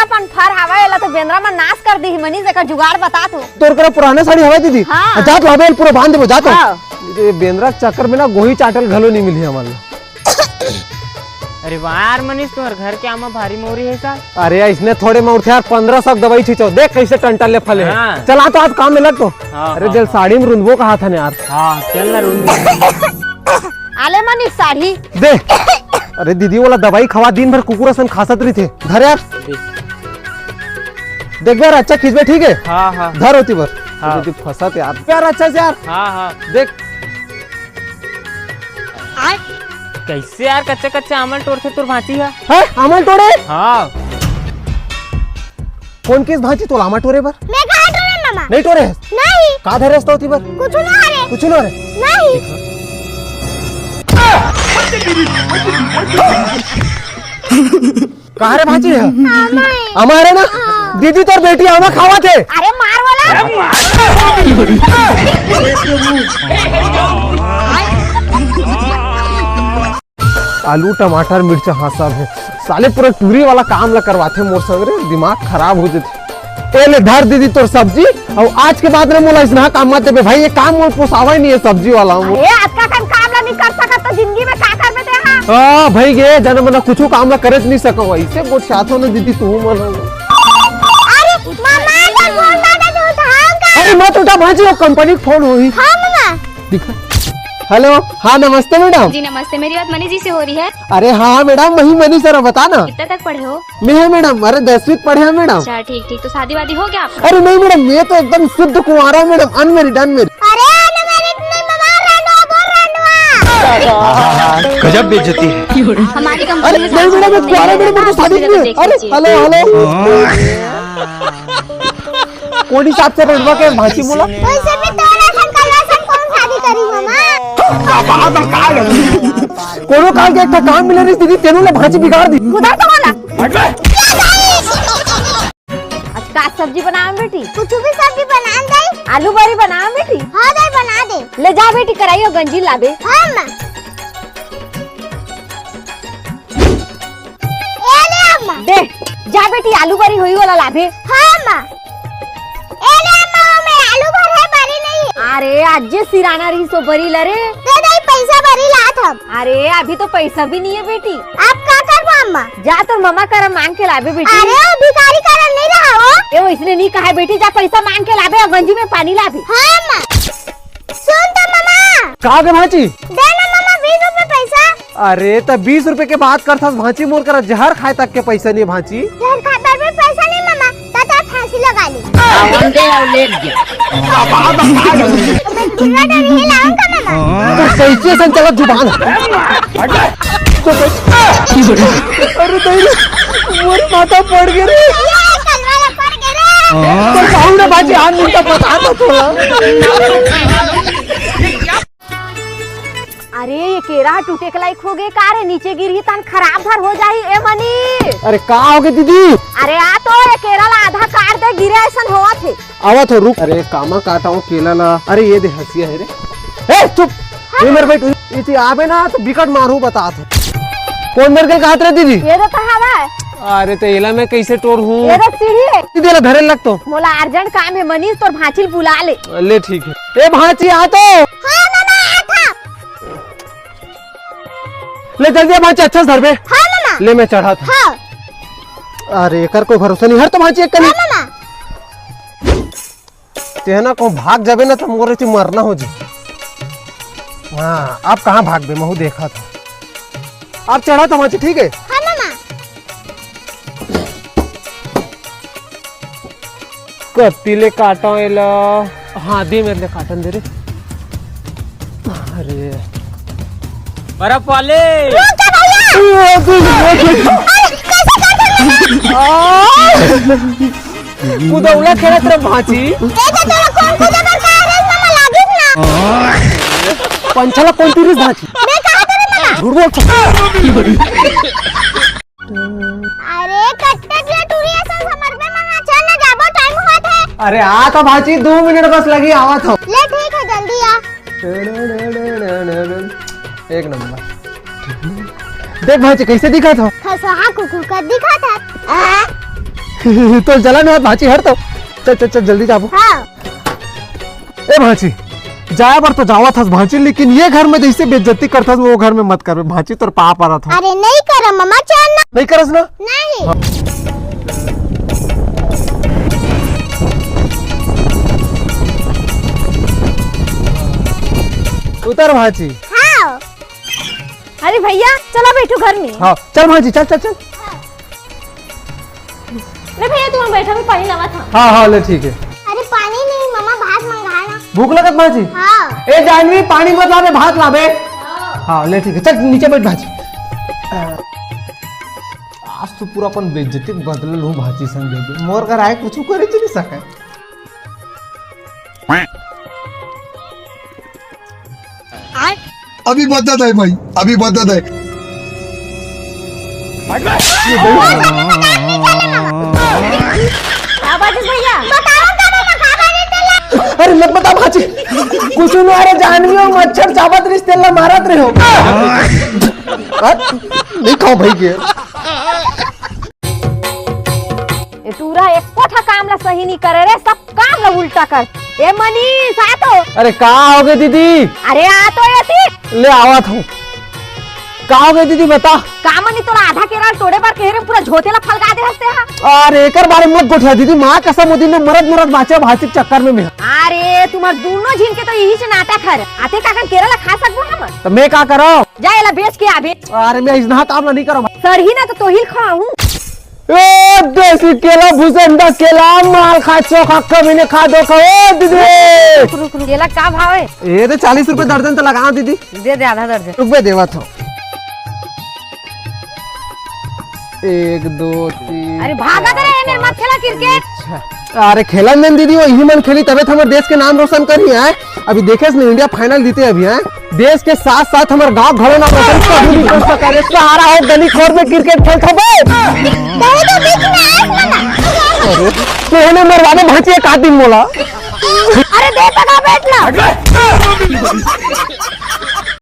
बेंद्रा पन फर हवा एला तो बेंद्रा में नाश कर दी मनीष का जुगाड़ बता तू तोर करा पुराने साड़ी हवा दीदी। हाँ। जा तो हवे पूरा बांध देबो जा तो। हाँ। ये बेंद्रा चक्कर में ना गोही चाटल घलो नहीं मिली हमारे। अरे वाह यार मनीष तुम्हारे घर के आमा भारी मोरी है साल। अरे इसने थोड़े में उठे यार 1500 दवाई छींचो देख कैसे टंटल ले फले। हाँ। चला तो आज काम में लग तो। हाँ, अरे हाँ, जल साड़ी में रुंदबो कहा था ने यार। हाँ चल ना रूम आले मनीष साड़ी दे। अरे दीदी वाला दवाई खवा दिन भर कुकुर सन खासत रही थे। धर यार देख यार अच्छा खींचबे ठीक है। हाँ हाँ धर होती बर। हाँ। दीदी फंसत यार अच्छा से यार। हाँ हाँ देख कैसे यार कच्चे कच्चे आमल तोड़ से तुर भांची है आमल तोड़े। हाँ कौन किस भांची तो लामा टोरे बर मैं कहा टोरे मामा नहीं टोरे है नहीं का धरे तो होती बर कुछ ना रे कुछ ना रे नहीं कहा रे भांची है हमारे ना दीदी तोर बेटी आमा खावा थे। अरे मार वाला आलू टमाटर मिर्चा हाँ सब है साले पूरा टूरी वाला काम ला करवाते मोर संग रे दिमाग खराब हो जाते। पहले धर दीदी तोर सब्जी और आज के बाद रे मोला इसना काम मत दे भाई ये काम मोर पोसावा ही नहीं है सब्जी वाला हूँ। अरे आज का काम ला नहीं कर सकत तो जिंदगी में का कर बेटे हां हाँ भाई गे जन मना कुछ काम ला करे नहीं सको ऐसे बहुत साथ ना दीदी तू मन। अरे मामा का फोन दादा तू उठाओ का अरे मत उठा भाजी वो कंपनी फोन हुई। हां मामा दिखा हेलो हाँ नमस्ते मैडम। जी नमस्ते, मेरी बात मनीष जी से हो रही है। अरे हाँ मैडम वही मनी सर बता ना कितने तक पढ़े हो? मैं है मैडम अरे 10वीं पढ़े हैं मैडम। अच्छा ठीक ठीक, तो शादी वादी हो गया आपका? अरे नहीं मैडम ये तो एकदम शुद्ध कुंवारा हूँ मैडम अनमेरिड अनमेरिड। अरे अनमेरिड नहीं मामा रंडवा गजब बेइज्जती है। हमारी अरे कंपनी नहीं मैडम मैं कुंवारा मैडम तो शादी नहीं है। अरे हेलो कौन हिसाब से रेडवा के भांची मोला वैसे भी तोरा सन कला सन कौन शादी करी मामा कोनो काल के एक काम मिले रही दीदी तेनू ले भांची बिगाड़ दी। उधर तो वाला आज का सब्जी बनावे बेटी कुछ भी सब्जी बना दे आलू बड़ी बनावे बेटी हां दे बना दे ले जा बेटी कराई और गंजी लाबे। हां मां ए ले अम्मा दे जा बेटी आलू बड़ी हुई वाला लाभे। हां मां ए ले अम्मा मैं आलू भर है बरी नहीं अरे आज जे सिराना रही सो बरी लरे दे दे पैसा भरी लात हम। अरे अभी तो पैसा भी नहीं है बेटी आप का करबो अम्मा जा तो मम्मा कर मांग के लाबे बेटी। अरे वो भिखारी करन नहीं रहा हो ए वो इसने नहीं कहा बेटी जा पैसा मांग के लाबे और गंजी में पानी लाबे। हां अम्मा सुन तो मामा कहा के भांची दे ना मामा 20 रुपए पैसा। अरे तब 20 रुपए के बात करता भांची मोर करा जहर खाए तक के पैसा नहीं भांची। घर खाता में पैसा नहीं मामा तता फांसी लगा ली। मैं कितना डर ही लाऊंगा मामा तो कैसे संचालक जुबान अरे तेरी मोर माथा पड़ गई रे ये कल वाला पड़ गया रे। तो काहू ना भांची आन मिनट पता तो थोड़ा। अरे ये केरा टूटे के लायक हो गए का रे नीचे गिर ही तन खराब धर हो जाही ए मनी। अरे का हो गई दीदी अरे आ तो ये केरा ला आधा काट दे गिरे ऐसन होवा थे। आवा तो रुक अरे कामा काटा हूँ केला ला। अरे ये दे हंसिया है रे ए चुप ये मेरे बेट इसी आवे ना तो बिकट मारू बता तो कौन मेरे के कहत रे दीदी। ये तो कहावा है अरे तो एला मैं कैसे टोर हूँ ये तो सीढ़ी है दीदी ला धरे लग तो मोला अर्जेंट काम है मनीष तोर भांचिल बुला ले। ले ठीक है ए भांची आ तो हां मामा आता ले जल्दी भांची अच्छा से धर बे। हां मामा ले मैं चढ़ा था। हां अरे कर कोई भरोसा नहीं हर तो भांची एक कनी हां मामा ते ना को भाग जाबे ना तो मोरे से मरना हो जी। हाँ आप कहाँ भाग बे महू देखा था आप चढ़ा था भांची ठीक है। हां मामा कत्तीले काटा एला हाँ दे मेरे लिए काटन दे रे। अरे बर्फ वाले उदौला खेलत रे भांची ए तो तोरा कौन पूजा करता है रे मामा लागिस ना पंचला कौन तिरिस भांची मैं कहा था रे मामा झूठ बोल। अरे कट्टे के टूरी ऐसा समझ में मामा चल ना जाबो टाइम हुआ था। अरे आ तो भांची 2 मिनट बस लगी आवा था। ले ठीक है जल्दी आ एक नंबर देख भांची कैसे दिखा था खसहा कुकू का दिखा था तो जलन है भाची हट तो चल चल चल जल्दी जाबो। हाँ ए भाची जाया बर तो जावा था भाची, लेकिन ये घर में जैसे बेइज्जती करता वो घर में मत कर भाची, तोर पाप आ रहा था। अरे नहीं करो मामा, चल ना। नहीं करस ना। नहीं उतर भाची। हाँ अरे भैया चलो बैठो घर में। हाँ चल भाजी चल चल चल। अरे भैया तुम बैठो, मैं पानी लावा था। हाँ हाँ ले ठीक है। अरे पानी नहीं मामा, भात मंगाना। भूख लगत भाजी। हाँ ए जानवी पानी मत लावे, भात लावे। हाँ ले ठीक है, चल नीचे बैठ भाजी। आज तो पूरा अपन बेइज्जती बदलल हूँ भाजी संग मोर घर आए कुछ करे नहीं सके। अभी बदत है भाई, अभी बदत है। भैया बताओ क्या मामा, खा बने तेला। अरे मत बता भाजी, कुछ नहीं। अरे जानवी और मच्छर चावत रिश्ते ला मारत रहे हो। नहीं खाओ भाई के ए तूरा एक कोठा काम ला सही नहीं करे रे, सब काम ला उल्टा कर। ए मनीष आ तो। अरे कहाँ हो गए दीदी? अरे आ तो ऐसी ले आवत हूँ। कहाँ हो गए दीदी बता। काम नहीं तोरा आधा केराल तोड़े पर केरे पूरा झोतेला फलका दे हंसते हा। अरे एकर बारे में मत गोठिया दीदी, माँ कसम मोदी में मरद बाचे भाषिक चक्कर में अरे तुम्हार दोनों झिन के तो यही से नाटक है। आते काकन केरला खा सकबो हम। तो मैं क्या करो? जा एला बेच के आबे। अरे मैं इतना काम नहीं करो। सरही ना तो तोहिल खाऊं। ए देसी केला भुजंदा केला माल खा चोखा कभी ने खा दो खाओ दीदी। केला का भाव है? ये तो 40 रुपए दर्जन तो लगाओ दीदी। दे दे आधा दर्जन। रुपए देवा था। 1 2 3। अरे भागा करे एने मत खेला क्रिकेट। अरे खेला नहीं दीदी, वो यही मन खेली तबे हमारे देश के नाम रोशन करी है। अभी देखे इसने इंडिया फाइनल जीते अभी है। देश के साथ साथ हमारे गांव घरों नाम रोशन कभी नहीं कर सका रे। सहारा हो गली खोर में क्रिकेट खेलता बे। अरे तूने मरवाने भांची एक आदमी बोला। अरे दे तका बैठ ना।